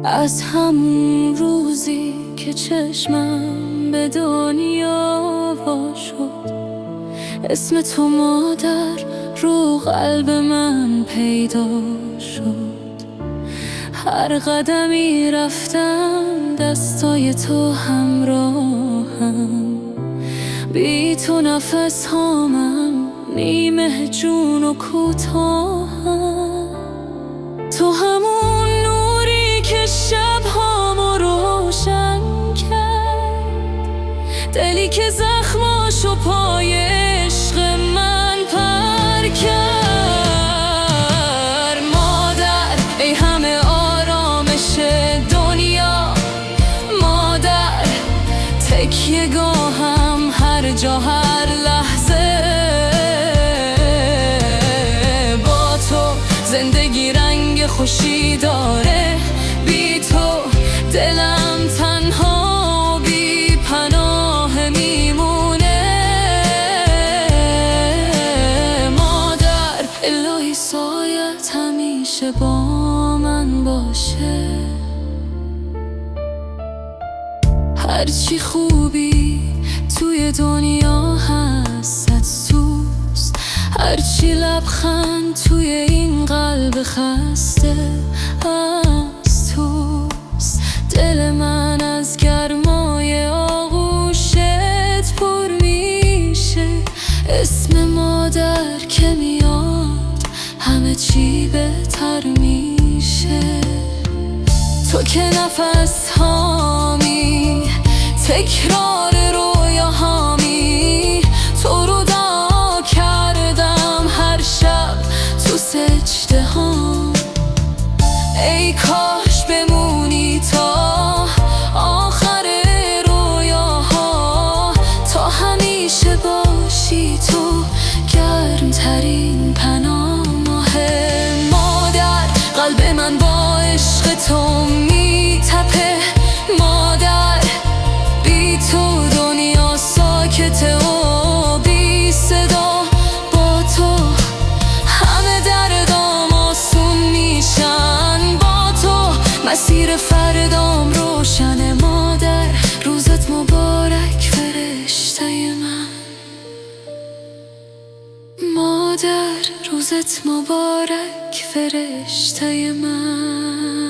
از همون روزی که چشمم به دنیا وا شد، اسم تو مادر رو قلب من پیدا شد. هر قدمی رفتم دستای تو همراهم، بی تو نفس هامم نیمه جون و کوتاهم. تو همون نوری که شبهامو روشن کرد، دلی که زخماشو پای عشق من پر کرد. مادر ای همه آرامش دنیا، مادر تکیه گاهم هر جا هر لحظه. با تو زندگی رنگ خوشی داره، بی تو دلم تنها بی پناه میمونه. مادر الهی سایت همیشه با من باشه، هرچی خوبی توی دنیا هست توست، هرچی لبخند توی این قلب خسته از توست. دل من از گرمای آغوشت پر میشه، اسم مادر که میاد همه چی بهتر میشه. تو که نفس هامی، تکرار رویاهامی، تو رو دعا کردم هر شب تو سجده هام. ای کاش بمونی تا آخر رویاها، تا همیشه باشی تو گرمترین پناه. مادر قلب من با عشق تو میتپه، مادر بی تو دنیا ساکته و بی صدا. با تو همه دردام آسون میشن، با تو مسیر فردام روشنه. مادر روزت مبارک فرشته من، مادر روزت مبارک فرشته من.